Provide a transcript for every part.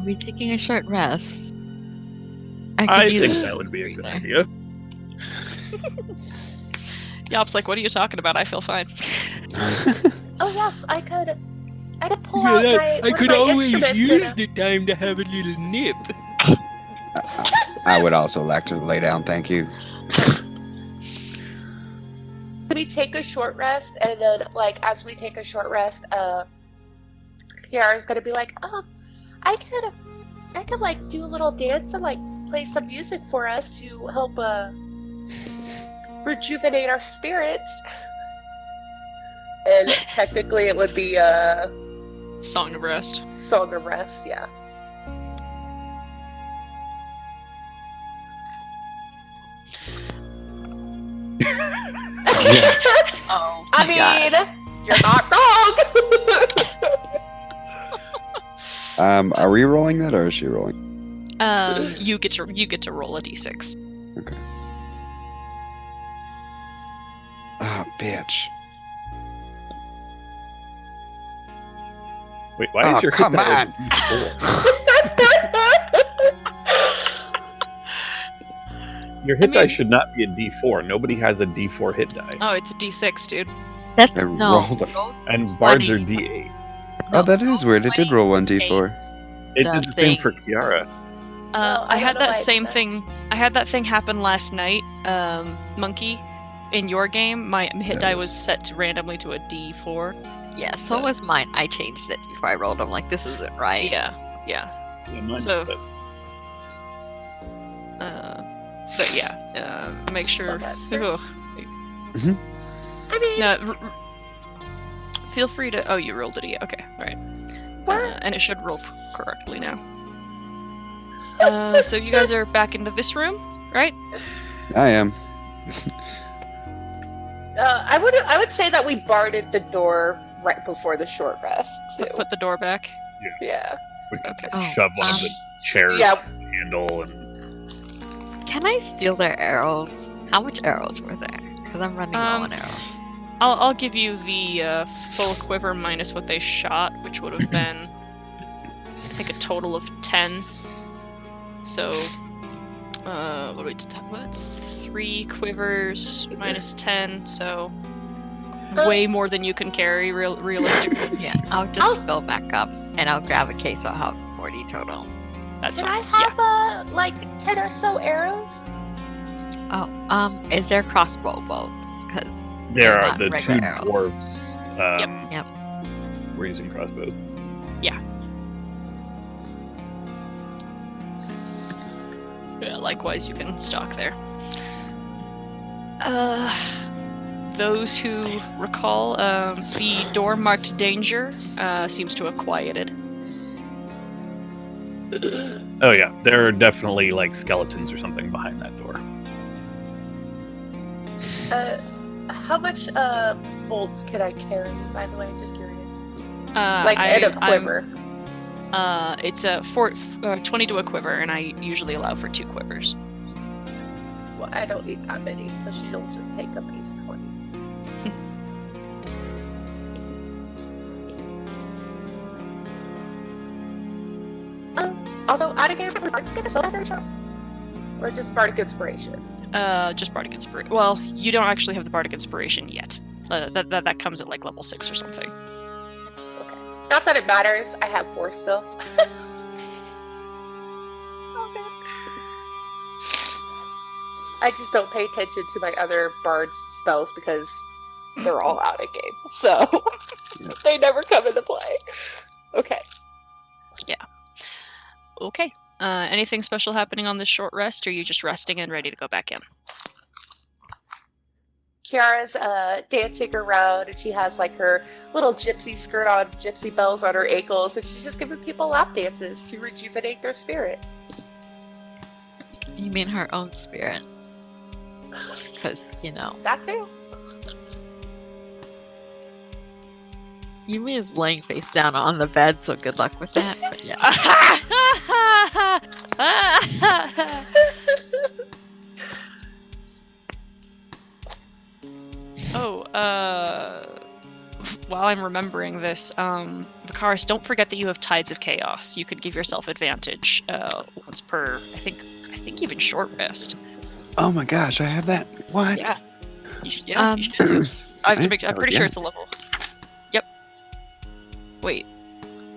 Are we taking a short rest? I think that would be a good idea. Yop's like, what are you talking about? I feel fine. Oh yes, I could pull out one of my instruments. the time to have a little nip. I would also like to lay down, thank you. Can we take a short rest, and then, like, as we take a short rest, Kiara's gonna be like, I could like do a little dance and like play some music for us to help rejuvenate our spirits. And technically, it would be Song of Rest. Song of Rest, yeah. Oh, I mean, you're not wrong. Are we rolling that, or is she rolling? You get to roll a d6. Okay. Ah, bitch. Wait, why is your come hit on? Your hit die should not be a D4. Nobody has a D4 hit die. Oh, it's a d6, dude. That's I no. rolled a- And bards are D8. Oh, that is weird. It did roll 1d4. It did the same for Kiara. I had don't know that why same it's thing. I had that thing happen last night, Monkey. In your game, my hit die was set to randomly to a D4. Yeah, so was mine. I changed it before I rolled. I'm like, this isn't right. Yeah. Yeah, mine So- did, But yeah, make sure. So Ugh. I mean, No, feel free to. Oh, you rolled it. Yeah. Okay. All right. And it should roll correctly now. So you guys are back into this room, right? I am. I would say that we barded the door right before the short rest too. Put the door back. Yeah. we can Okay. shove one of the chairs Yeah. on the handle and Can I steal their arrows? How much arrows were there? Because I'm running low on arrows. I'll give you the full quiver minus what they shot, which would have been, I think, a total of 10. So, what do we? What's 3 quivers minus 10? So, way more than you can carry, realistically. Yeah, I'll just fill back up, and I'll grab a case. I'll have 40 total. That's Can fine. I have like 10 or so arrows? Oh, is there crossbow bolts? Because there are not the 2 regular arrows. dwarves. Yep. We're using crossbows. Yeah, likewise, you can stock there. Those who recall, the door marked danger seems to have quieted. Oh yeah, there are definitely like skeletons or something behind that door. How much bolts can I carry? By the way, just curious. Like in a quiver. It's a 20 to a quiver, and I usually allow for 2 quivers. Well, I don't need that many, so she'll just take a base 20. Also, out of game, are Bardic get a soul trusts? Or just Bardic Inspiration? Just Bardic Inspiration. Well, you don't actually have the Bardic Inspiration yet. That comes at like level 6 or something. Okay. Not that it matters, I have 4 still. Okay. I just don't pay attention to my other Bard's spells because they're all out of game, so they never come into play. Okay. Okay. Anything special happening on this short rest, or are you just resting and ready to go back in? Kiara's dancing around, and she has like her little gypsy skirt on, gypsy bells on her ankles, and she's just giving people lap dances to rejuvenate their spirit. You mean her own spirit? Because, you know. That too. Yumi is laying face down on the bed, so good luck with that. But yeah. While I'm remembering this, Vicaris, don't forget that you have Tides of Chaos. You could give yourself advantage once per, I think even short rest. Oh my gosh, I have that. What? Yeah. You should. I'm pretty sure it's a level. Yep. Wait.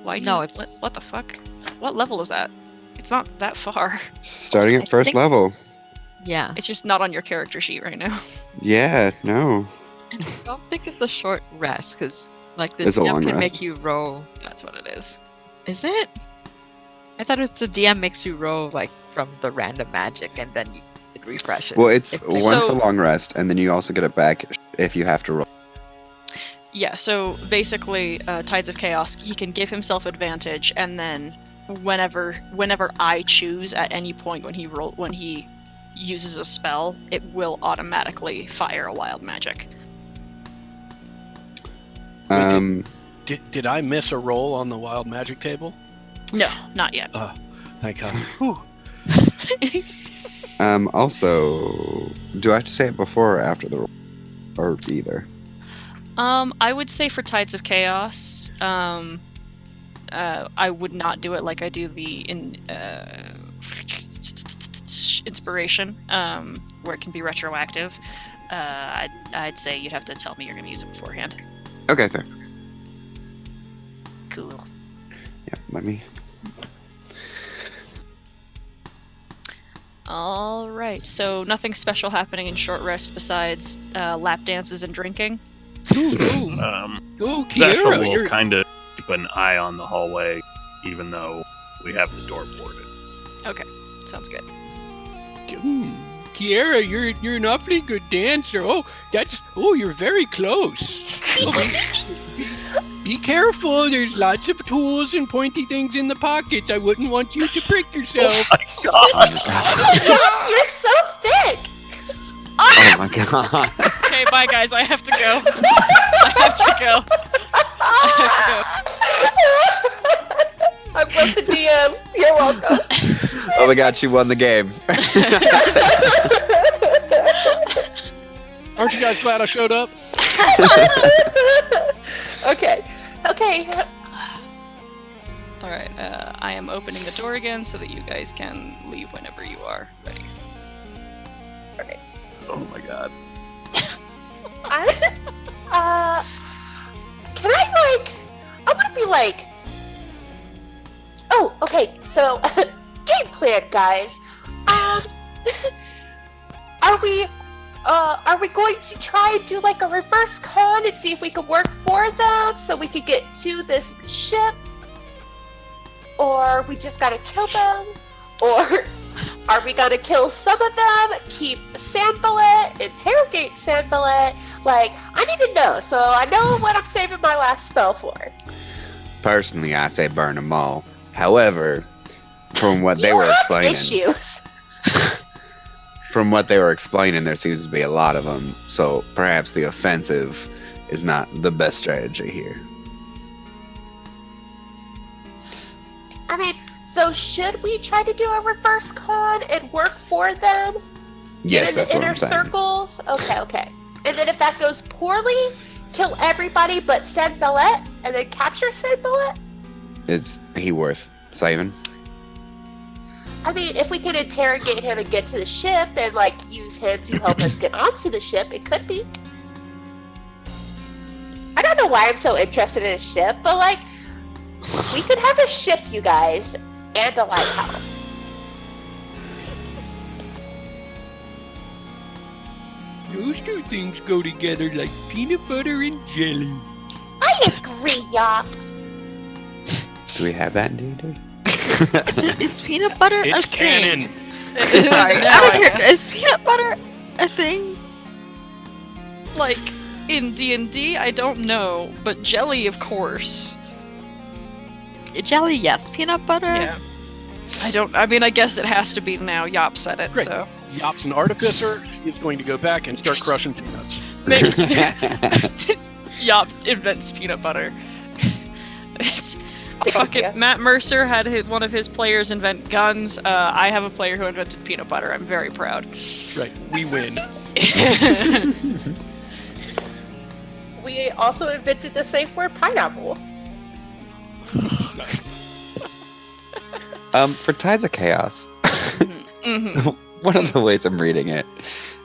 Why? No, it's what the fuck? What level is that? It's not that far. Starting at I first think- level. yeah. It's just not on your character sheet right now. Yeah, no. I don't think it's a short rest because like the It's a DM long can rest. make you roll. That's what it is. Is it? I thought it's the DM makes you roll like from the random magic and then it refreshes. Well, it's If- once So- a long rest, and then you also get it back if you have to roll. Yeah, so basically, Tides of Chaos, he can give himself advantage, and then whenever I choose at any point when he uses a spell, it will automatically fire a wild magic. Did I miss a roll on the wild magic table? No, not yet. Thank God. Whew. Also, do I have to say it before or after the roll? Or either? I would say for Tides of Chaos, I would not do it like I do the inspiration, where it can be retroactive. I'd say you'd have to tell me you're going to use it beforehand. Okay, fair. Cool. Yeah, let me. All right. So nothing special happening in short rest besides lap dances and drinking. Oh, Zephyr Kiera, will you're... kind of keep an eye on the hallway, even though we have the door boarded. Okay, sounds good. Kiera, you're an awfully good dancer. You're very close. Be careful. There's lots of tools and pointy things in the pockets. I wouldn't want you to prick yourself. You're so thick. Oh my god. Okay, bye guys. I have to go. I have to go. I broke the DM. You're welcome. Oh my god, she won the game. Aren't you guys glad I showed up? Okay. All right. I am opening the door again so that you guys can leave whenever you are ready. Oh my god. Can I I'm gonna be like, oh, okay, so, game plan, guys. Are we going to try and do like a reverse con and see if we can work for them so we could get to this ship? Or we just gotta kill them? Or are we gonna kill some of them, keep Sandballet, interrogate Sandballet? Like, I need to know, so I know what I'm saving my last spell for. Personally, I say burn them all. However, from what they You were have explaining, issues. there seems to be a lot of them. So perhaps the offensive is not the best strategy here. I mean, so should we try to do a reverse con and work for them? Yes, in that's the what inner I'm saying. circles? Okay. And then if that goes poorly, kill everybody but Sandballet, and then capture Sandballet? Is he worth saving? I mean, if we can interrogate him and get to the ship and, like, use him to help us get onto the ship, it could be. I don't know why I'm so interested in a ship, but, like, we could have a ship, you guys, and a lighthouse. Those two things go together like peanut butter and jelly. I agree, Yop. Do we have that in D&D? Is peanut butter a It's thing? canon. It is Sorry, now, out of I here. guess. Is peanut butter a thing? Like in D&D, I don't know, but jelly, of course. Jelly, yes. Peanut butter? Yeah. I mean, I guess it has to be now. Yop said it, Great. so. Yop's an artificer. He's going to go back and start crushing peanuts. Yop invents peanut butter. It's Good fucking idea. Matt Mercer had one of his players invent guns. I have a player who invented peanut butter. I'm very proud. Right, we win. we also invented the safe word pineapple. For Tides of Chaos, Mm-hmm. one of the ways I'm reading it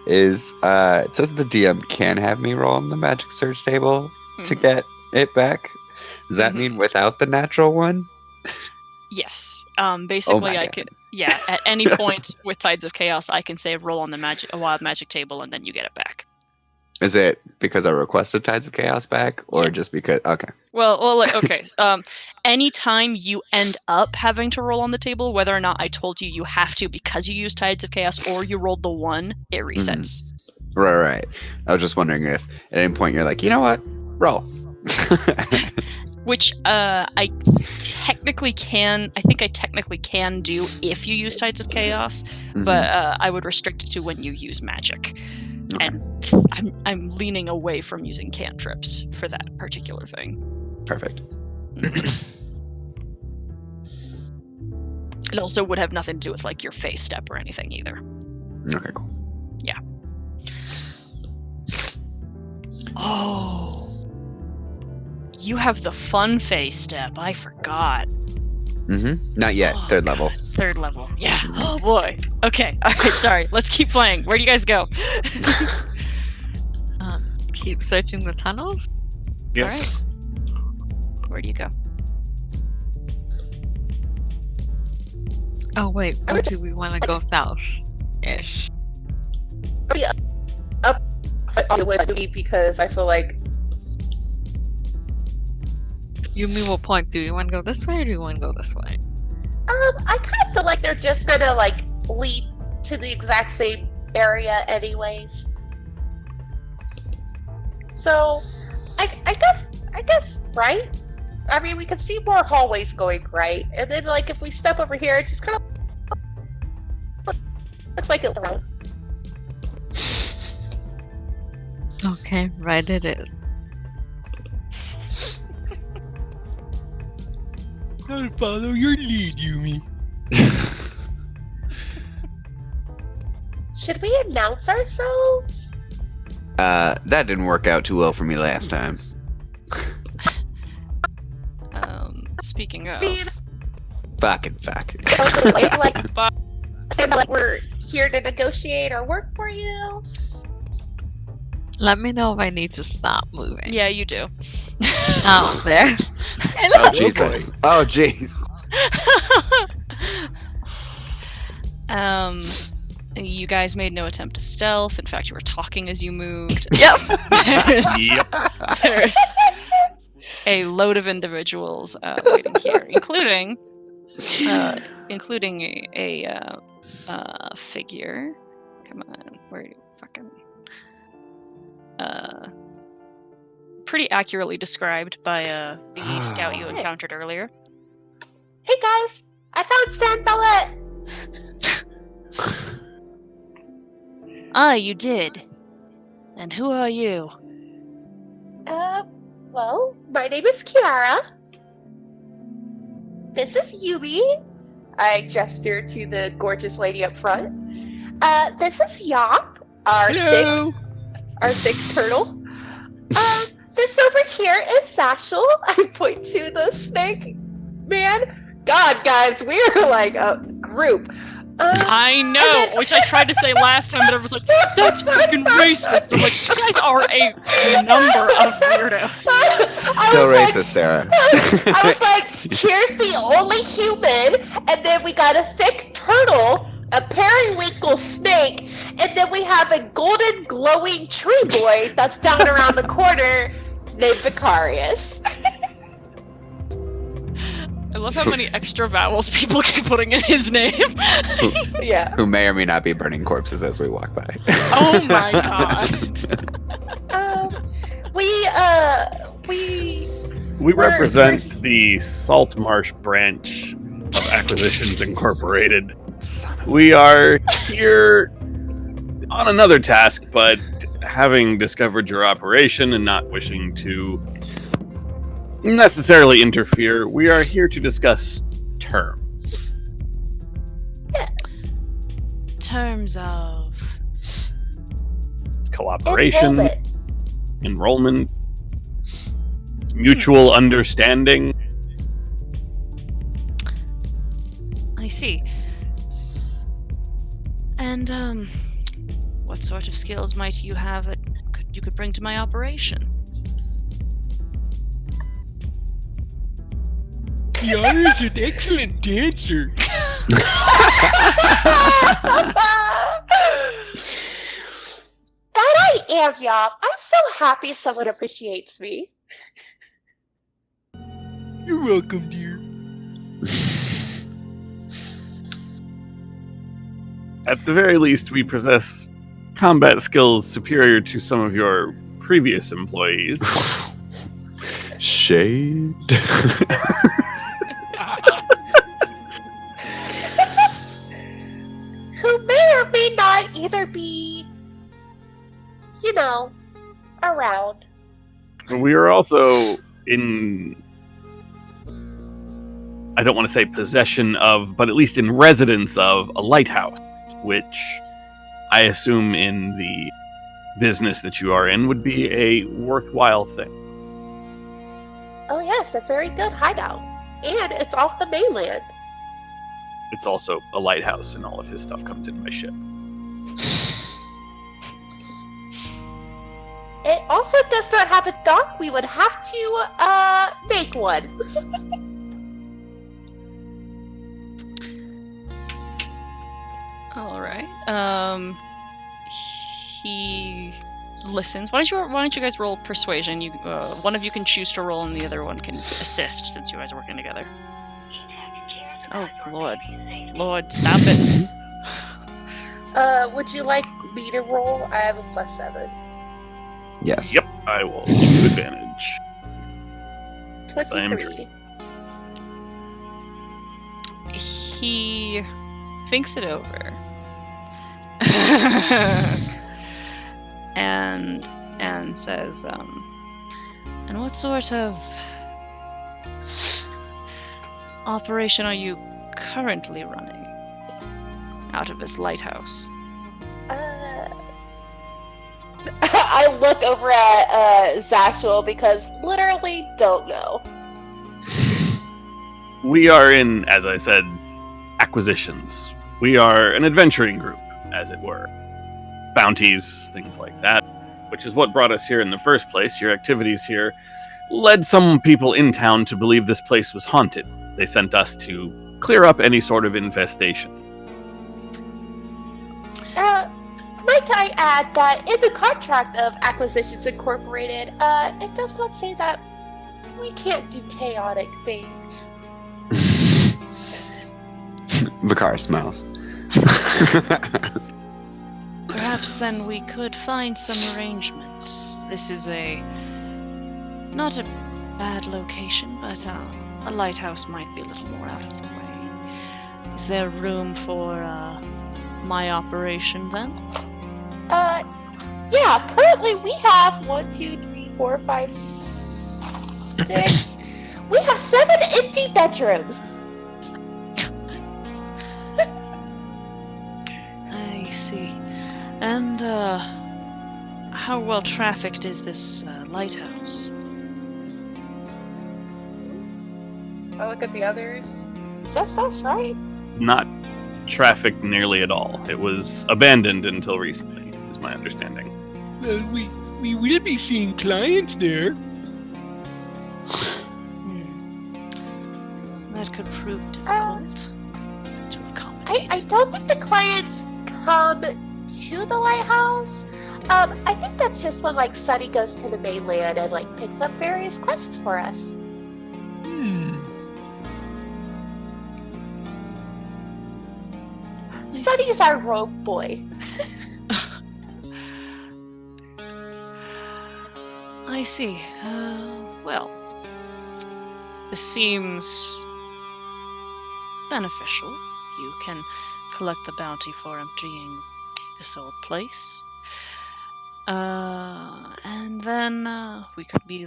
is it says the DM can have me roll on the magic surge table to Mhm. get it back. Does that mean without the natural one? Yes. Basically, my I God. could. Yeah. At any point with Tides of Chaos, I can say roll on the a wild magic table, and then you get it back. Is it because I requested Tides of Chaos back, or Yeah. just because? Okay. Well, okay. Anytime you end up having to roll on the table, whether or not I told you have to because you use Tides of Chaos, or you rolled the 1, it resets. Right. I was just wondering if at any point you're like, you know what, roll. Which I technically can. I think I technically can do if you use Tides of Chaos, but I would restrict it to when you use magic. Okay. And I'm leaning away from using cantrips for that particular thing. Perfect. It also would have nothing to do with like your face step or anything either. Okay, cool. Yeah. Oh. You have the fun face step. I forgot. Not yet. Oh, Third level. Third level. Yeah. Oh boy. Okay. All right. Sorry. Let's keep playing. Where do you guys go? Keep searching the tunnels. Yep. All right. Where do you go? Oh wait, or do we want to go south-ish? Up because I feel like You mean what point? Do you want to go this way or do you want to go this way? I kind of feel like they're just gonna like lead to the exact same area anyways. So, I guess right. I mean, we could see more hallways going right, and then like if we step over here, it just kind of looks like it. Okay, right it is. I'll follow your lead, Yumi. Should we announce ourselves? That didn't work out too well for me last time. Speaking of, Fuck. Also, like we're here to negotiate or work for you. Let me know if I need to stop moving. yeah, you do. Out there. Oh Jesus. Oh jeez. You guys made no attempt to stealth. In fact, you were talking as you moved. Yep. There's a load of individuals waiting here, including a figure. Come on, where do you fucking? Pretty accurately described by the scout you encountered earlier. Hey guys, I found Sandalette. Ah, you did. And who are you? Well, my name is Kiara. This is Yumi. I gesture to the gorgeous lady up front. This is Yop, our thick turtle. This over here is Satchel. I point to the snake man. God, guys, we're like a group. I know, which I tried to say last time, but everyone's like, that's fucking racist. I'm like, you guys are a number of weirdos. Still racist, Sarah. I was like, here's the only human, and then we got a thick turtle, a periwinkle snake, and then we have a golden glowing tree boy that's down around the corner named Vicarious. I love how many extra vowels people keep putting in his name. Yeah. Who may or may not be burning corpses as we walk by. Oh my god. We represent the Salt Marsh branch of Acquisitions Incorporated. We are here on another task, but having discovered your operation and not wishing to necessarily interfere, we are here to discuss terms. Yes. Terms of Cooperation, Enrollment. enrollment, mutual understanding. I see. And, what sort of skills might you have that you could bring to my operation? Kiara's an excellent dancer. That I am, y'all. I'm so happy someone appreciates me. You're welcome, dear. At the very least, we possess combat skills superior to some of your previous employees. Shade. Who may or may not either be, around. We are also in, I don't want to say possession of, but at least in residence of a lighthouse, which I assume in the business that you are in would be a worthwhile thing. Oh yes, a very good hideout. And it's off the mainland. It's also a lighthouse, and all of his stuff comes in by ship. It also does not have a dock. We would have to make one. All right. He listens. Why don't you guys roll persuasion? You, one of you can choose to roll, and the other one can assist, since you guys are working together. Oh Lord, stop it! Would you like me to roll? I have a +7. Yes. Yep, I will give you advantage. 23. He thinks it over. and says, and what sort of operation are you currently running out of this lighthouse? I look over at Zashul because literally don't know. We are in, as I said, acquisitions. We are an adventuring group, as it were. Bounties, things like that, which is what brought us here in the first place. Your activities here led some people in town to believe this place was haunted. They sent us to clear up any sort of infestation. Might I add that in the contract of Acquisitions Incorporated, it does not say that we can't do chaotic things. The car smells. Perhaps then we could find some arrangement. This is not a bad location, but a lighthouse might be a little more out of the way. Is there room for my operation then? Yeah, currently we have 1, 2, 3, 4, 5, 6. We have 7 empty bedrooms. I see. And, how well trafficked is this lighthouse? I look at the others. Just us, right? Not trafficked nearly at all. It was abandoned until recently, is my understanding. Well, we will be seeing clients there. That could prove difficult to accommodate. I don't think the clients come to the lighthouse. I think that's just when Sunny goes to the mainland and picks up various quests for us. Sunny's our rogue boy. I see. Well, this seems beneficial. You can collect the bounty for emptying this old place. And then we could be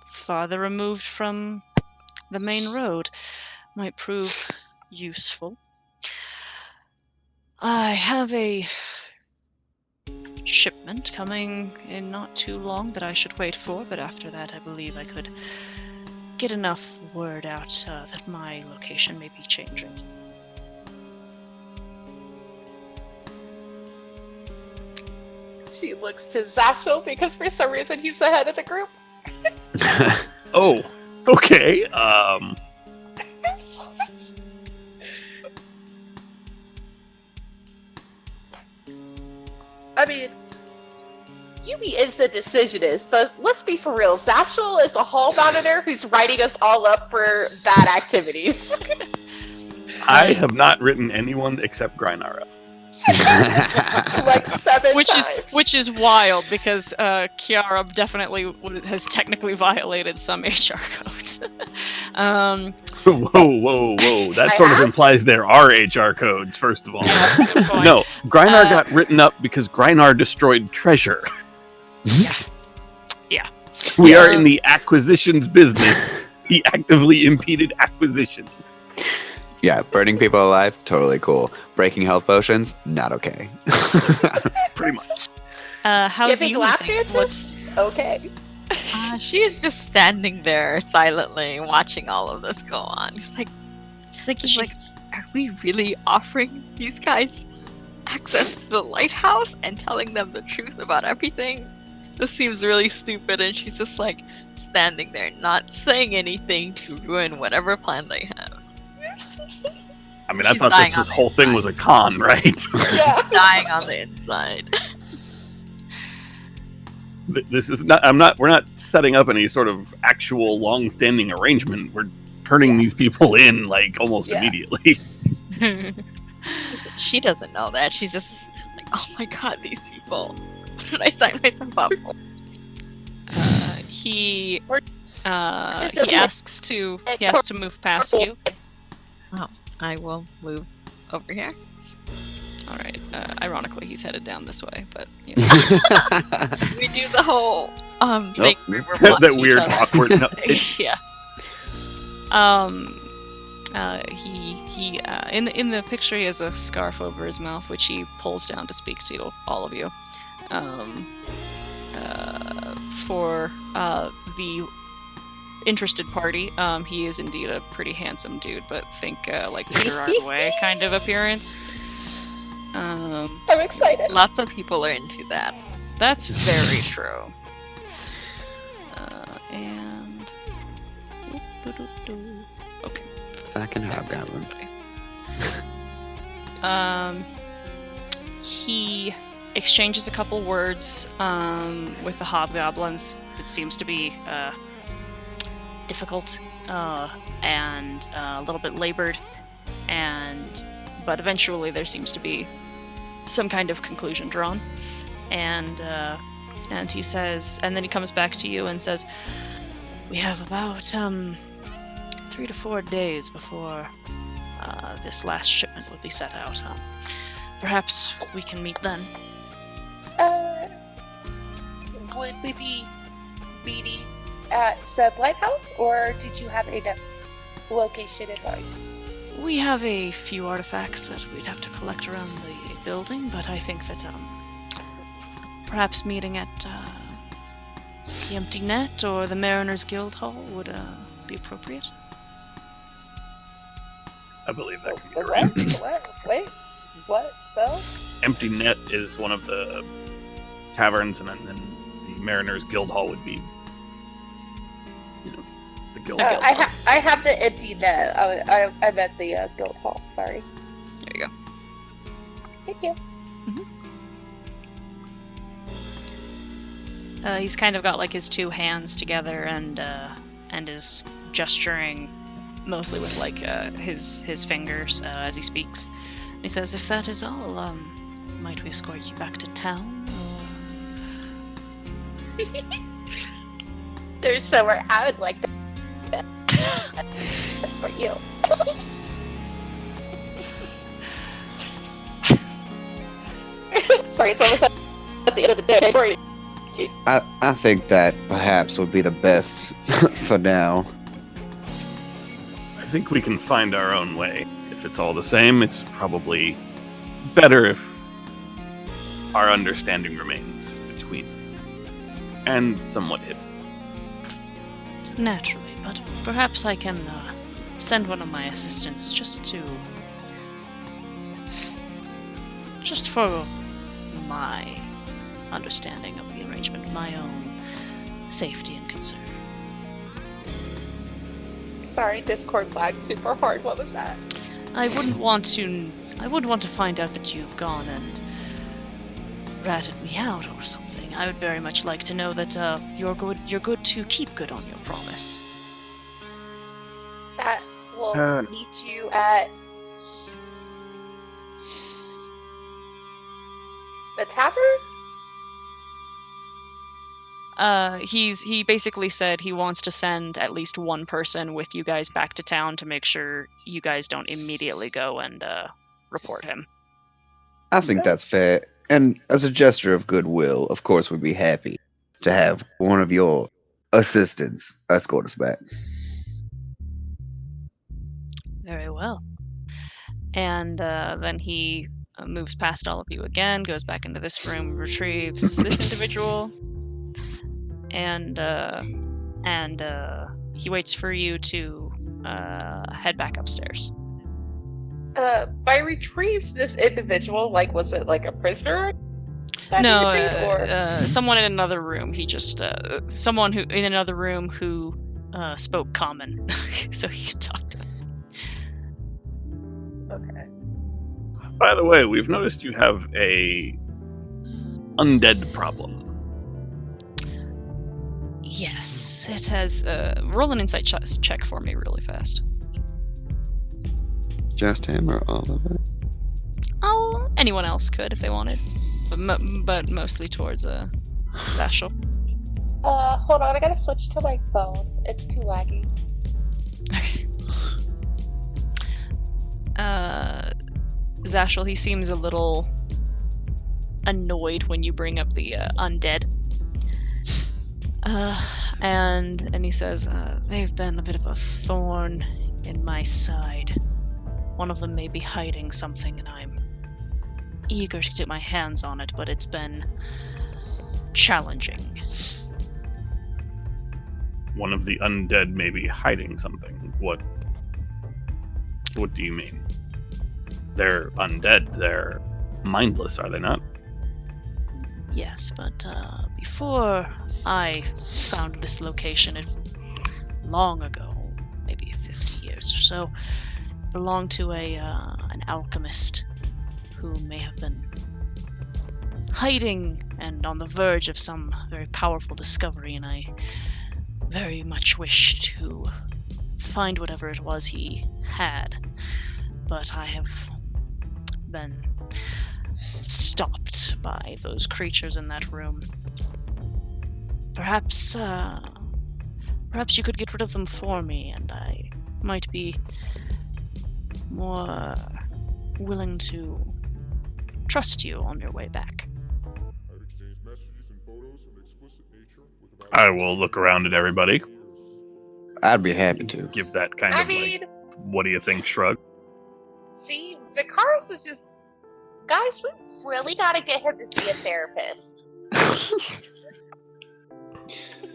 farther removed from the main road. Might prove useful. I have a shipment coming in not too long that I should wait for, but after that I believe I could get enough word out that my location may be changing. She looks to Zatchel because for some reason he's the head of the group. Oh, okay. I mean, Yubi is the decisionist, but let's be for real. Zatchel is the hall monitor who's writing us all up for bad activities. I have not written anyone except Grynara. Like 7 times. Which is wild because Kiara definitely has technically violated some HR codes. Whoa. That sort of implies there are HR codes, first of all. That's a good point. No, Grynar got written up because Grynar destroyed treasure. Yeah. We are in the acquisitions business. He actively impeded acquisitions. Yeah, burning people alive, totally cool. Breaking health potions, not okay. Pretty much. How's Giving you? lap dances? Okay. She is just standing there silently watching all of this go on. She's thinking, are we really offering these guys access to the lighthouse and telling them the truth about everything? This seems really stupid, and she's just standing there, not saying anything to ruin whatever plan they have. I mean, I She's thought dying this on whole the thing inside. was a con, right? Yeah. Dying on the inside. This is not. We're not setting up any sort of actual long-standing arrangement. We're turning these people in almost immediately. She doesn't know that. She's just like, oh my god, these people. What did I sign myself up for? He asks to move past you. I will move over here. All right. Ironically, he's headed down this way, but We do the whole thing where we're blocking That each weird, other. awkward. No, yeah. He in the picture he has a scarf over his mouth, which he pulls down to speak to all of you. For the interested party, he is indeed a pretty handsome dude, but think Peter Ardway kind of appearance. I'm excited. Lots of people are into that. That's very true. And okay. Fucking hobgoblin. He exchanges a couple words with the hobgoblins. It seems to be difficult and a little bit labored, but eventually there seems to be some kind of conclusion drawn. And he says, and then he comes back to you and says, we have about 3 to 4 days before this last shipment will be set out. Perhaps we can meet then. Would we be meeting at said lighthouse, or did you have a location in mind? We have a few artifacts that we'd have to collect around the building, but I think that perhaps meeting at the Empty Net or the Mariners Guild Hall would be appropriate. I believe that can be The arranged. what? Wait, what spell? Empty Net is one of the taverns, and then the Mariners Guild Hall would be, the guild. I have the empty net. I meant the guild hall. Sorry. There you go. Thank you. He's kind of got his two hands together and is gesturing mostly with his fingers as he speaks. And he says, "If that is all, might we escort you back to town?" Or... There's somewhere I would like that. That's for you. Sorry, it's almost at the end of the day. Sorry. I think that perhaps would be the best for now. I think we can find our own way. If it's all the same, it's probably better if our understanding remains between us, and somewhat hidden. Naturally, but perhaps I can send one of my assistants just for my understanding of the arrangement, my own safety and concern. Sorry, Discord lagged super hard. What was that? I wouldn't want to find out that you've gone and ratted me out or something. I would very much like to know that you're good to keep good on your promise. That will meet you at the tavern? He basically said he wants to send at least one person with you guys back to town to make sure you guys don't immediately go and report him. I think that's fair. And as a gesture of goodwill, of course, we'd be happy to have one of your assistants escort us back. Very well. And then he moves past all of you again, goes back into this room, retrieves this individual, and he waits for you to head back upstairs. By retrieves this individual, like, was it like a prisoner? No, someone in another room. He just someone who in another room who spoke common, so he could talk to us. Okay. By the way, we've noticed you have a undead problem. Yes, it has. Roll an insight check for me really fast. Just him or all of it? Oh, anyone else could if they wanted, but mostly towards Zashel. Hold on, I gotta switch to my phone. It's too laggy. Okay. Zashel, he seems a little annoyed when you bring up the undead. And he says, they've been a bit of a thorn in my side. One of them may be hiding something, and I'm eager to get my hands on it, but it's been challenging. One of the undead may be hiding something. What do you mean? They're undead. They're mindless, are they not? Yes, but before I found this location, long ago, maybe 50 years or so, belonged to an alchemist who may have been hiding and on the verge of some very powerful discovery, and I very much wish to find whatever it was he had. But I have been stopped by those creatures in that room. Perhaps you could get rid of them for me, and I might be more willing to trust you on your way back. I will look around at everybody. I'd be happy to. Give that kind of like, what do you think shrug. See, Vicaris is just... Guys, we really gotta get him to see a therapist.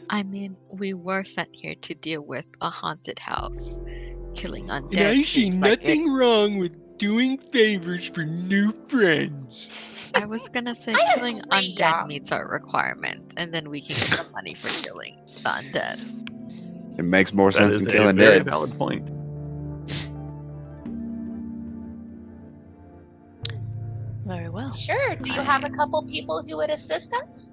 I mean, we were sent here to deal with a haunted house. Killing undead. And I see seems like nothing wrong with doing favors for new friends. I was gonna say I killing agree, undead yeah. meets our requirement, and then we can get the money for killing the undead. It makes more That sense is than a killing very dead. valid point. Very well. Sure, do you have a couple people who would assist us?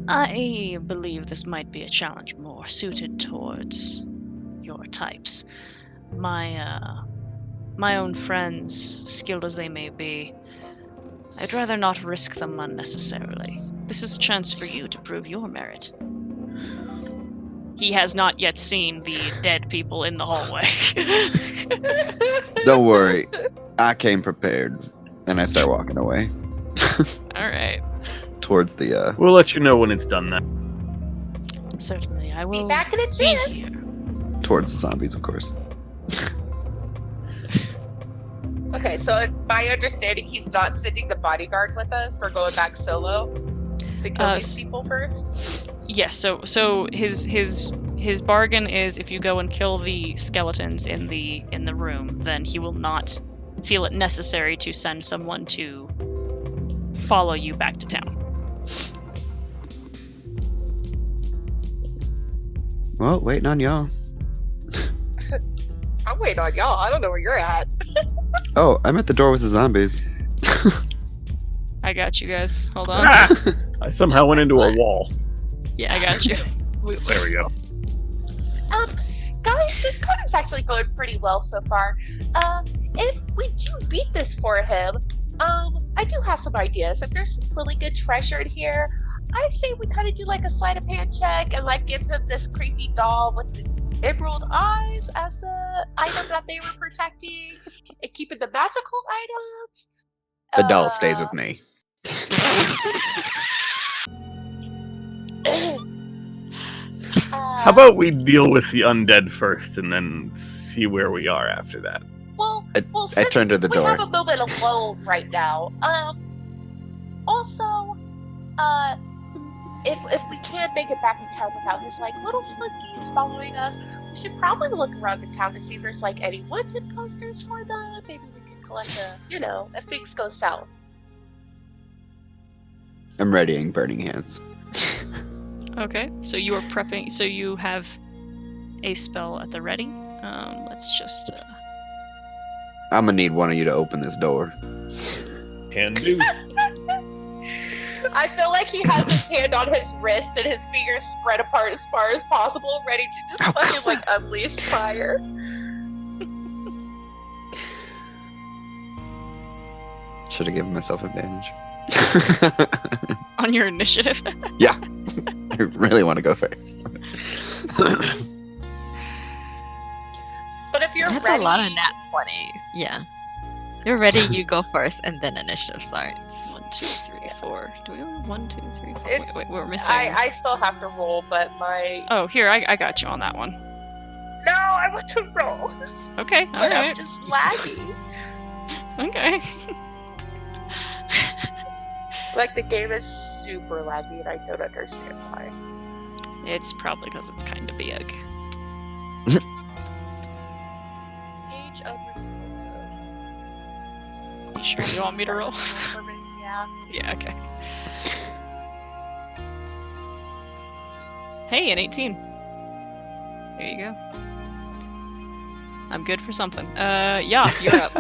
I believe this might be a challenge more suited towards your types. My own friends, skilled as they may be, I'd rather not risk them unnecessarily. This is a chance for you to prove your merit. He has not yet seen the dead people in the hallway. Don't worry. I came prepared. And I start walking away. Alright. Towards the, We'll let you know when it's done then. Certainly, I will Be back in a be chance. here. towards the zombies, of course. Okay, so in my understanding, he's not sending the bodyguard with us. We're going back solo to kill these people first. Yeah, so his bargain is if you go and kill the skeletons in the room, then he will not feel it necessary to send someone to follow you back to town. Well, waiting on y'all. I'm waiting on y'all. I don't know where you're at. Oh, I'm at the door with the zombies. I got you guys. Hold on. I somehow went into a wall. Yeah. I got you. There we go. Guys, this card is actually going pretty well so far. If we do beat this for him, I do have some ideas. If there's some really good treasure in here, I say we kind of do like a sleight of hand check and like give him this creepy doll with the emerald eyes as the item that they were protecting and keeping the magical items. The doll stays with me. How about we deal with the undead first and then see where we are after that? Well, I turned to the we door. have a moment alone right now. Also, if we can't make it back to town without his like little flunkies following us, we should probably look around the town to see if there's like any wanted posters for them. Maybe we could collect if things go south. I'm readying burning hands. Okay, so you are prepping. So you have a spell at the ready. Let's just. I'm gonna need one of you to open this door. Can do. I feel like he has his hand on his wrist and his fingers spread apart as far as possible, ready to just fucking like unleash fire. Should have given myself advantage. On your initiative. Yeah. I really want to go first. But if you're That's ready, a lot of nat 20s. Yeah. You're ready, you go first, and then initiative starts. 1, 2, 3, 4. Do we have 1, 2, 3, 4? It's- Wait, we're missing. I still have to roll, but my Oh, here, I got you on that one. no, I want to roll, Okay, but I'm alright. just laggy. Okay. Like the game is super laggy, and I don't understand why. It's probably because it's kind of big. Age of responsive. You sure you want me to roll? For me, yeah. Yeah, okay. Hey, an 18. There you go. I'm good for something. Yeah, you're up.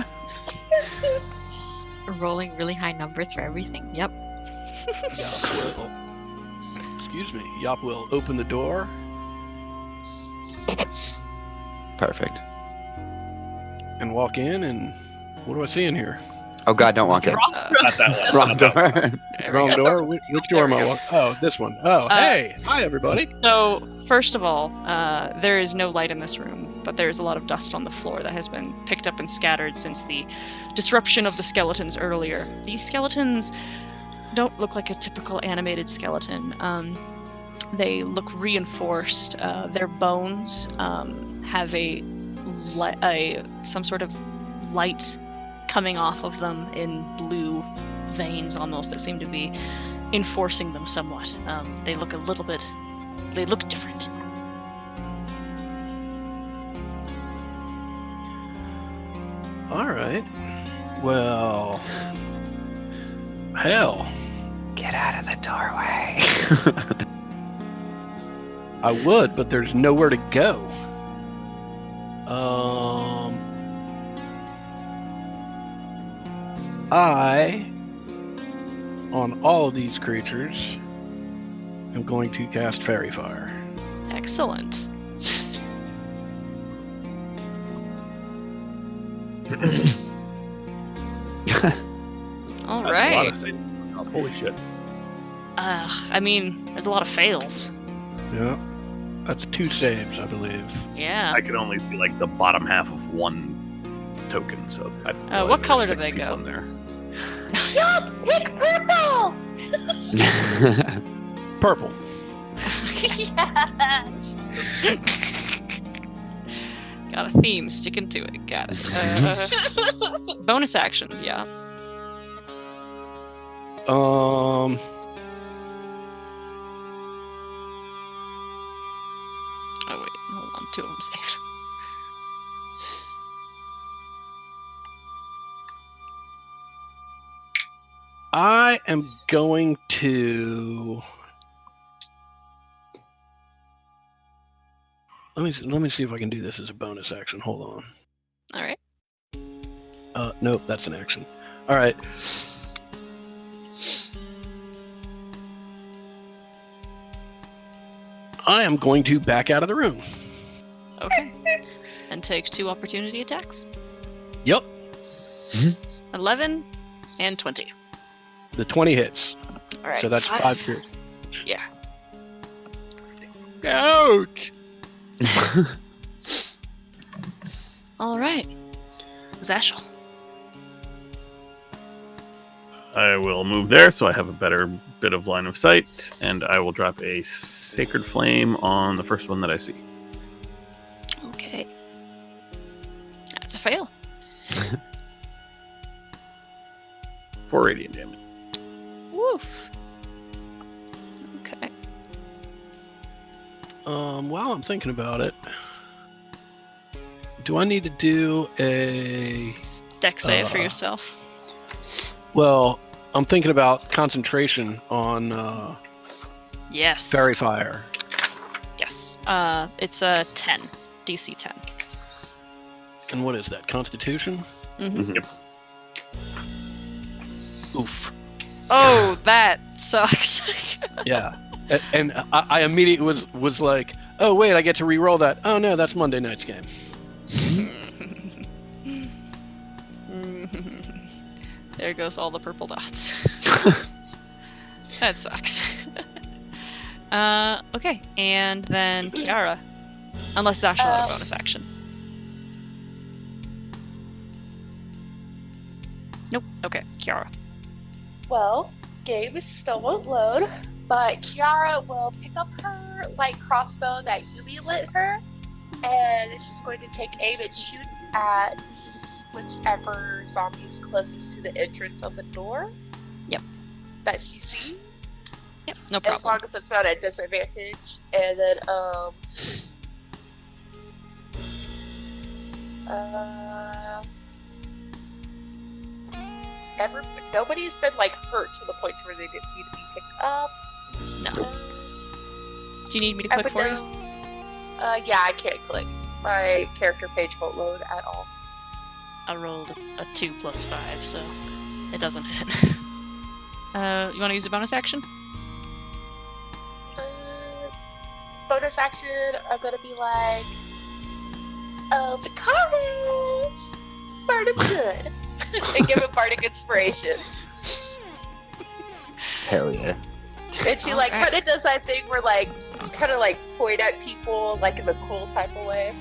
Rolling really high numbers for everything. Yep. Yop will. Excuse me. Yop will open the door. Perfect. And walk in, and what do I see in here? Oh God, don't walk in. Not that one. Wrong Not that one. door. There we Wrong go. door? Which door am I There we walking? Oh, this one. Oh, hey! Hi, everybody. So, first of all, there is no light in this room, but there is a lot of dust on the floor that has been picked up and scattered since the disruption of the skeletons earlier. These skeletons don't look like a typical animated skeleton. They look reinforced. Their bones have some sort of light coming off of them in blue veins almost that seem to be enforcing them somewhat. They look they look different. All right. Well, hell, Get out of the doorway. I would, but there's nowhere to go. I, on all of these creatures, am going to cast Fairy Fire. Excellent. All That's a lot right. of saving. Holy shit. I mean, there's a lot of fails. Yeah. That's 2 saves, I believe. Yeah. I can only see like the bottom half of one token, so I didn't realize what there color were do 6 they people go? in there. Yup! Pick purple! Purple. Yes! Got a theme, sticking to it. Got it. Bonus actions, yeah. Um. Oh wait, hold on. 2 of them saved. I am going to. Let me see if I can do this as a bonus action. Hold on. All right. Nope, that's an action. All right. I am going to back out of the room. Okay. And takes 2 opportunity attacks. Yep. 11 and 20. The 20 hits. All right. So that's 5 fears. Yeah. Ouch! All right. Zashel. I will move there so I have a better bit of line of sight, and I will drop a Sacred Flame on the first one that I see. Okay. That's a fail. 4 radiant damage. Woof. Okay. While I'm thinking about it, do I need to do a... Dex save for yourself. Well, I'm thinking about concentration on Yes. Fairy Fire. Yes. It's a 10. DC 10. And what is that? Constitution? Mm-hmm. Yep. Oof. Oh, that sucks. Yeah. And I immediately was like, oh, wait, I get to re-roll that. Oh, no, that's Monday night's game. There goes all the purple dots. That sucks. Okay, and then Kiara. Unless Zashel had a bonus action. Nope. Okay, Kiara. Well, game still won't load, but Kiara will pick up her light crossbow that Yumi lent her, and she's going to take aim and shoot at whichever zombie's closest to the entrance of the door. Yep. That she sees. Yep, no problem. As long as it's not at disadvantage. And then, nobody's been like hurt to the point where they didn't need to be picked up. No. Do you need me to click for you? Yeah, I can't click. My character page won't load at all. I rolled a 2 plus 5, so it doesn't hit. You want to use a bonus action? Bonus action, I'm gonna be like, Vicaris! Bardic good! And give him Bardic Inspiration. Hell yeah. And she like kind of does that thing where like, kind of like point at people like in a cool type of way.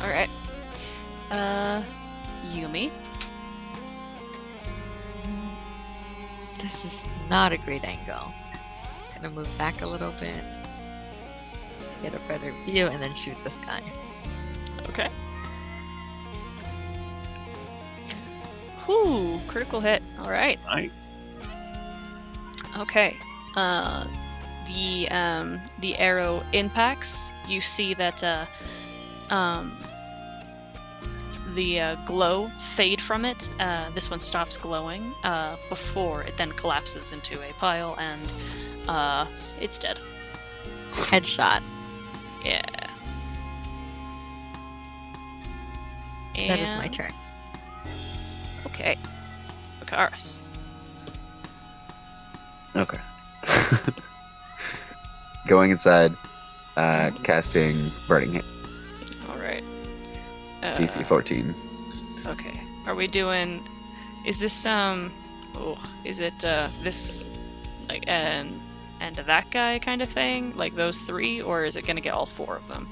Alright. Yumi. This is not a great angle. Just gonna move back a little bit, get a better view, and then shoot this guy. Okay. Whew, critical hit. Alright. Right. Okay. The arrow impacts. You see that the glow fade from it. This one stops glowing before it then collapses into a pile, and it's dead. Headshot. Yeah. That is my turn. Okay. Vicaris. Okay. Going inside, casting Burning Hand. Alright. DC 14. Okay. Are we doing... Is this, is it, this, like, and that guy kind of thing? Like those 3? Or is it gonna get all 4 of them?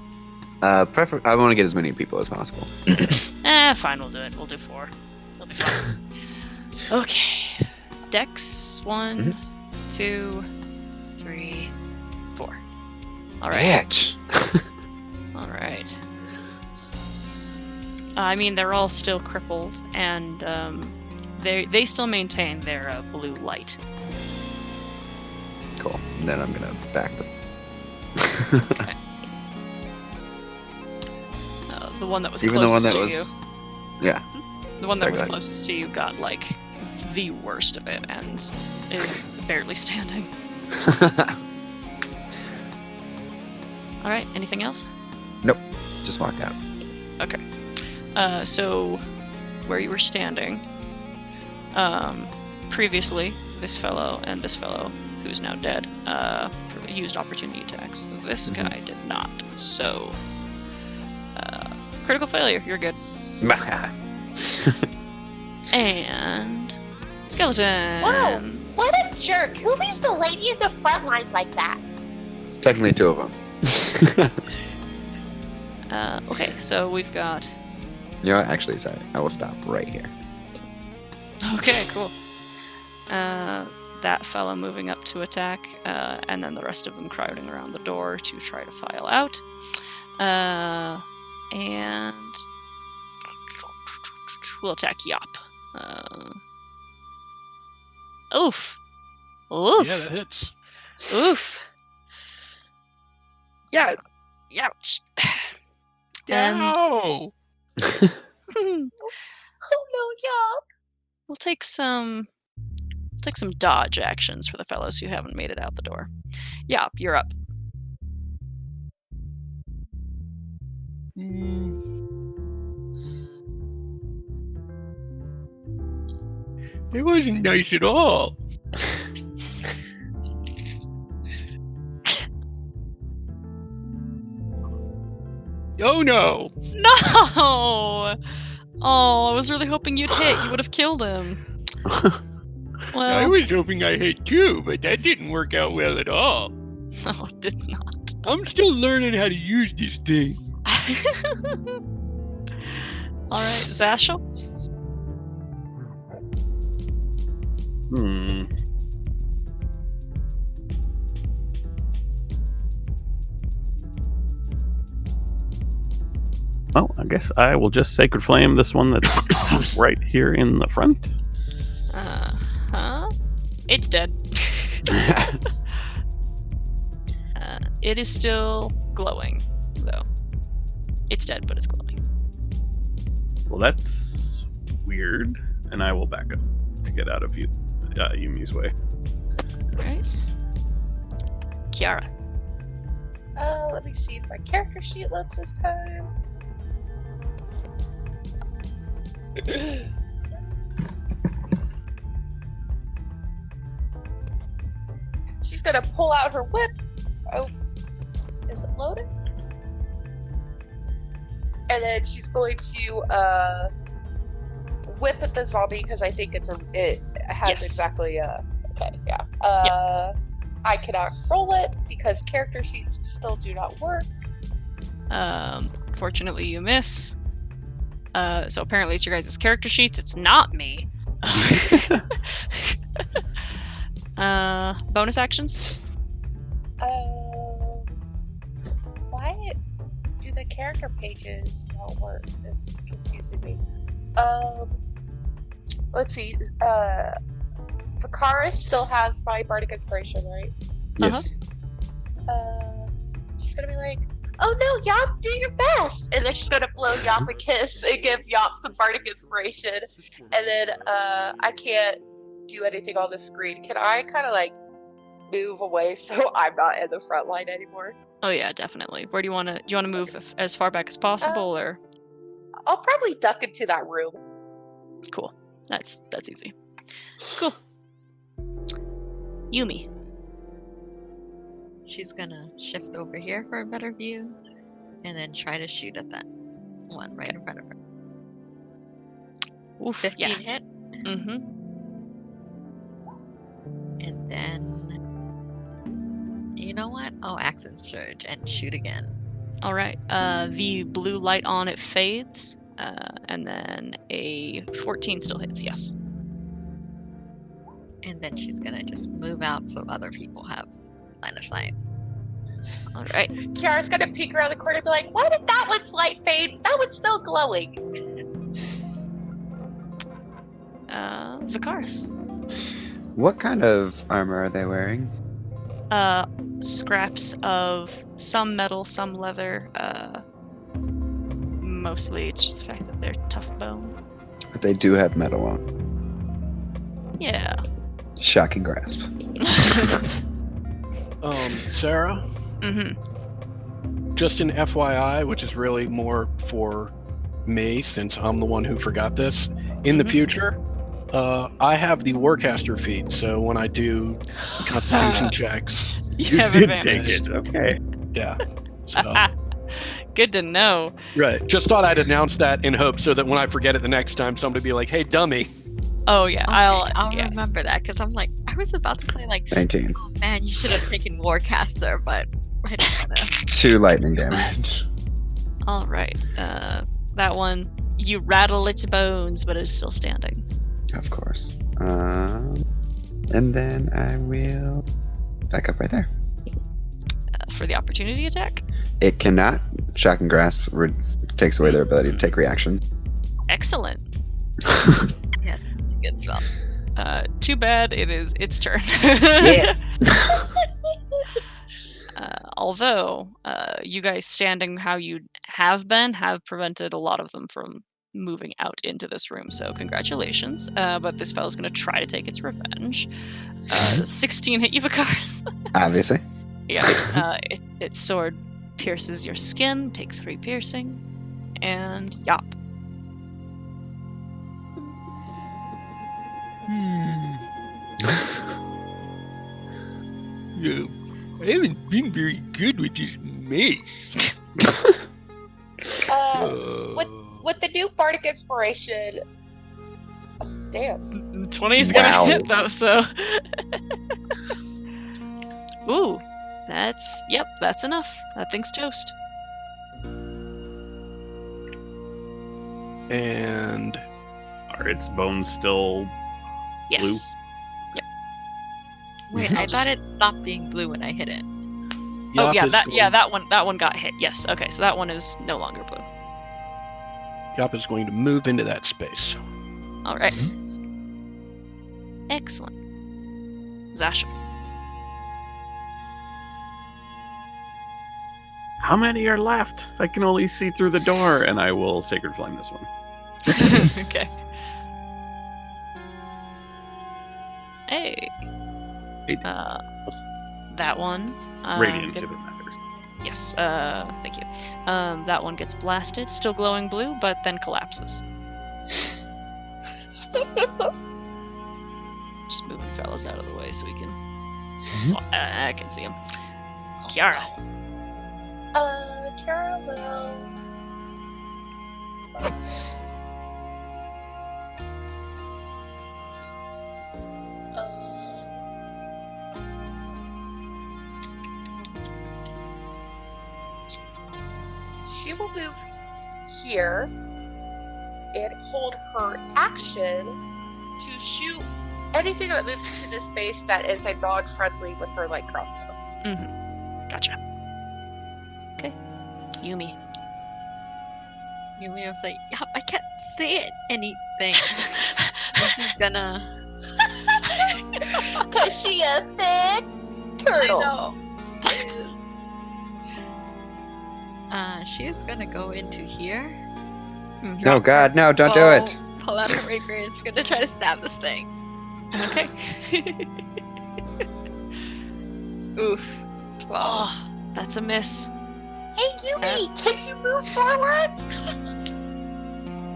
I want to get as many people as possible. Fine, we'll do it. We'll do 4. It'll be fine. Okay. Dex, 1, 2, 3, 4. Alright. Bitch. All right. I mean, they're all still crippled, and they still maintain their blue light. Cool. And then I'm gonna back them. Okay. The one that was Even the one closest that to was. you. Yeah. The one that Sorry, was go ahead. closest to you got like the worst of it and is barely standing. All right. Anything else? Just walked out. Okay. So where you were standing, previously, this fellow and this fellow, who's now dead, used opportunity attacks. This Mhm. guy did not. So, critical failure. You're good. And skeleton. Wow. What a jerk! Who leaves the lady in the front line like that? Technically, two of them. Okay, so we've got. You know what? Actually, sorry. I will stop right here. Okay, cool. That fella moving up to attack, and then the rest of them crowding around the door to try to file out. And we'll attack Yop. Oof. Oof. Yeah, that hits. Oof. Yeah. Ouch. And Ow! Oh no, Yop! we'll take some dodge actions for the fellows who haven't made it out the door. Yop, you're up. It wasn't nice at all. Oh no! No! Oh, I was really hoping you'd hit. You would have killed him. I Well, was hoping I hit too, but that didn't work out well at all. no, it did not. I'm still learning how to use this thing. All right, Zashel. Well, I guess I will just Sacred Flame this one that's right here in the front. Huh? It's dead. It is still glowing, though. It's dead, but it's glowing. Well, that's weird, and I will back up to get out of Yumi's way. Right? Kiara. Let me see if my character sheet loads this time. She's gonna pull out her whip. Oh, is it loaded? And then she's going to whip at the zombie because I think it has Yes. exactly okay, yeah. I cannot roll it because character sheets still do not work. Fortunately, you miss. So apparently it's your guys' character sheets. It's not me. Bonus actions? Why do the character pages not work? It's confusing me. Let's see. Vakaris still has my bardic inspiration, right? Yes. She's gonna be like, "Oh no, Yop, do your best!" And then she's gonna blow Yop a kiss and give Yop some bardic inspiration. And then I can't do anything on the screen. Can I kind of like move away so I'm not in the front line anymore? Oh yeah, definitely. Where do you want to move as far back as possible, or? I'll probably duck into that room. Cool. That's easy. Cool. Yumi. She's gonna shift over here for a better view, and then try to shoot at that one right in front of her. Oof, 15 yeah. hit, Mm-hmm. and then you know what? I'll accent surge and shoot again. All right. The blue light on it fades, and then a 14 still hits. Yes. And then she's gonna just move out so other people have line of sight. All right. Kiara's gonna peek around the corner and be like, why did that one's light fade? That one's still glowing. Vicaris. What kind of armor are they wearing? Scraps of some metal, some leather. Mostly it's just the fact that they're tough bone. But they do have metal on. Yeah. Shocking grasp. Sarah, Mm-hmm. just an FYI, which is really more for me since I'm the one who forgot this. In the future, I have the Warcaster feat, so when I do Constitution checks, You have did advantage. take it. Okay. yeah. So, Good to know. right. Just thought I'd announce that in hope so that when I forget it the next time, somebody be like, "Hey, dummy." Oh yeah, Okay, I'll yeah. remember that because I'm like, I was about to say like, 19. oh man, you should have taken Warcaster, but I didn't wanna. 2 lightning damage. All right. That one, you rattle its bones, but it's still standing. Of course. And then I will back up right there. For the opportunity attack. It cannot. Shocking grasp takes away their ability to take reaction. Excellent. Good spell. Too bad it is its turn. Yeah. Although, you guys standing how you have prevented a lot of them from moving out into this room, so congratulations. But this spell is going to try to take its revenge. 16 hit you, Vicaris. Obviously. Yeah. Its sword pierces your skin, take 3 piercing, and yop. I haven't been very good with this mace. With the new Bardic Inspiration, damn. 20's gonna Wow. hit though, so. Ooh, that's enough. That thing's toast. And Are its bones still Yes. Wait, I thought it stopped being blue when I hit it. Oh Yop yeah, is that going- one got hit. Yes. Okay, so that one is no longer blue. Yop is going to move into that space. All right. Excellent. Zasha. How many are left? I can only see through the door, and I will Sacred Flame this one. Okay. Hey. Eight. That one. Radiant, get- if it matters. Yes. Thank you. That one gets blasted, still glowing blue, but then collapses. Just moving fellas out of the way so we can. So I can see him. Kiara. Kiara will. She will move here and hold her action to shoot anything that moves into this space that is a non-friendly with her like crossbow. Gotcha. Okay. Yumi. You will say, yup, I can't see anything. She's gonna. Cause she a thick turtle. I know. She is gonna go into here. Oh god, no, don't do it. Pull out her rapier and is gonna try to stab this thing. Okay. Oof. 12. Oh, that's a miss. Hey Yumi, can you move forward?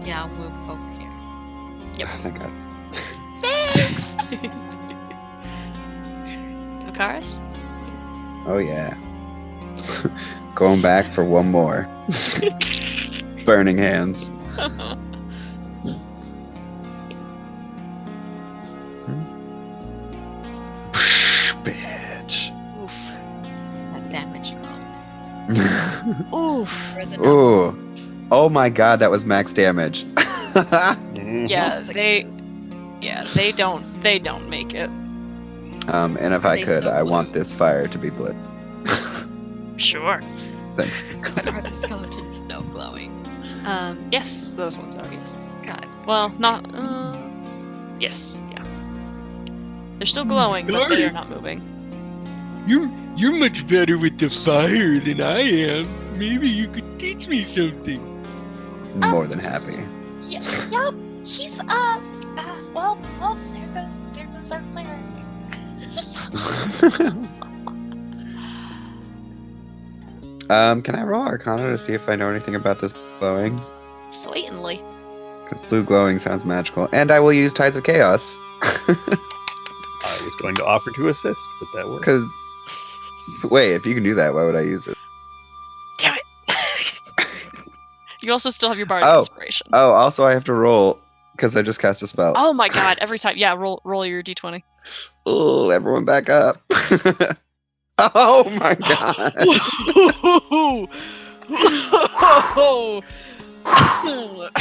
Yeah, I'll move over here. Oh, thank god. Thanks. Vicaris? Oh yeah. Going back for one more. Burning hands. Bitch. Oof. That damage roll. Oof. For the number. Ooh. Oh my god, that was max damage. Yeah, Sixes. they don't make it. And if I They could, so I blue. want this fire to be blue. Sure. Thanks. But are the skeletons still glowing? Yes, those ones are, yes. God. Well, not, yes, yeah. They're still glowing, but they are not moving. You're much better with the fire than I am. Maybe you could teach me something. More than happy. Yeah, he's well, there goes our cleric. Can I roll Arcana to see if I know anything about this glowing? Certainly. Because blue glowing sounds magical, and I will use Tides of Chaos. I was going to offer to assist, but that worked. Because wait, if you can do that, why would I use it? Damn it! You also still have your Bardic Oh. Inspiration. Also I have to roll because I just cast a spell. Oh my god, every time. Yeah, roll your d20. Oh, everyone back up. Oh my god.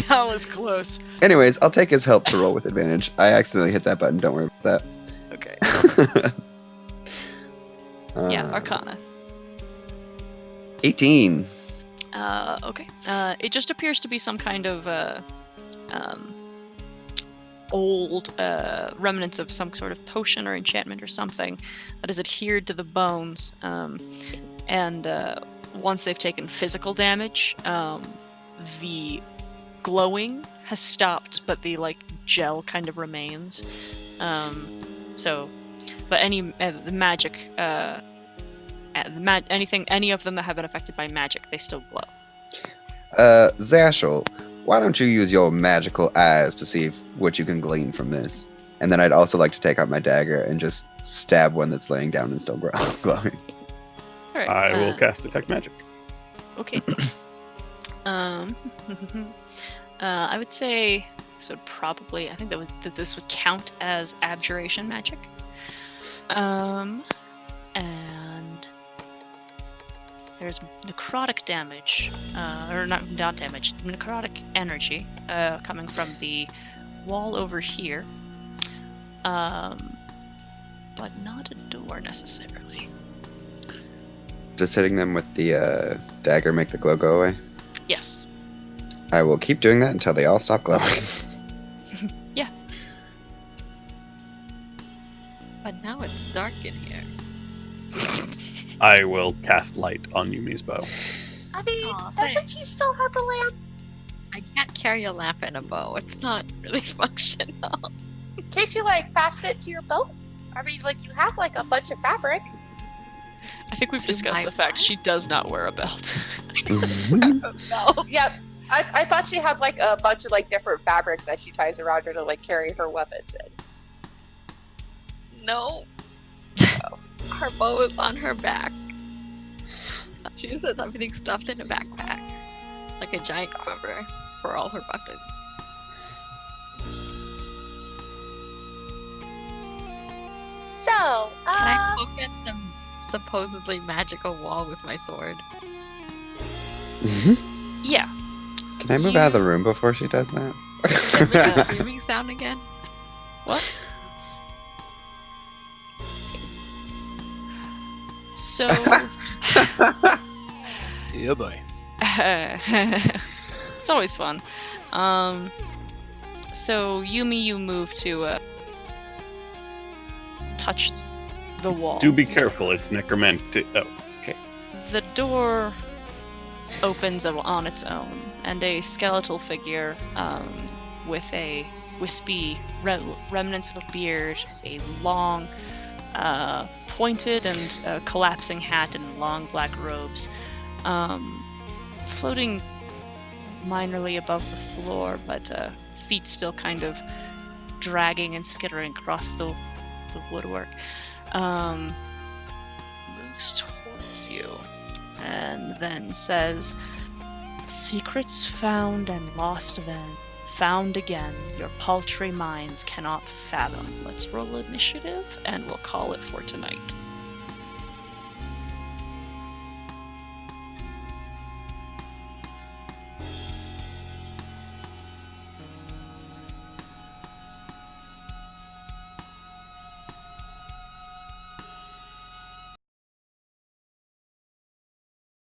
That was close. Anyways, I'll take his help to roll with advantage. I accidentally hit that button, don't worry about Okay. that. Yeah, Arcana. 18. Okay. It just appears to be some kind of old remnants of some sort of potion or enchantment or something that has adhered to the bones. And once they've taken physical damage, the glowing has stopped, but the gel kind of remains. But any the magic, any of them that have been affected by magic, they still glow. Zashel, why don't you use your magical eyes to see what you can glean from this? And then I'd also like to take out my dagger and just stab one that's laying down and still glowing. All right. I will cast Detect Magic. Okay. I would say this would probably. I think that this would count as abjuration magic. And there's necrotic damage, or not damage, necrotic energy coming from the wall over here, but not a door necessarily. Does hitting them with the dagger make the glow go away? Yes. I will keep doing that until they all stop glowing. Yeah. But now it's dark in here. I will cast light on Yumi's bow. I mean, Aw, doesn't she still have the lamp? I can't carry a lamp and a bow. It's not really functional. Can't you fasten it to your belt? I mean, you have a bunch of fabric. I think we've To discussed my the fact what? she does not wear a belt. No. Yep. I thought she had a bunch of different fabrics that she ties around her to carry her weapons in. No. Her bow is on her back. She just has everything stuffed in a backpack. Like a giant quiver for all her weapons. So, Can I poke at the supposedly magical wall with my sword? Yeah. Can I move out of the room before she does that? Can I make a screaming sound again? What? So. Yeah, boy. It's always fun. So Yumi, you move to touch the wall. Do be careful, it's necromantic. Oh, okay. The door opens on its own, and a skeletal figure with a wispy remnants of a beard, a long, pointed and collapsing hat, and long black robes, floating minorly above the floor, but feet still kind of dragging and skittering across the woodwork, moves towards you and then says, "Secrets found and lost then, found again, your paltry minds cannot fathom. Let's roll initiative and we'll call it for tonight."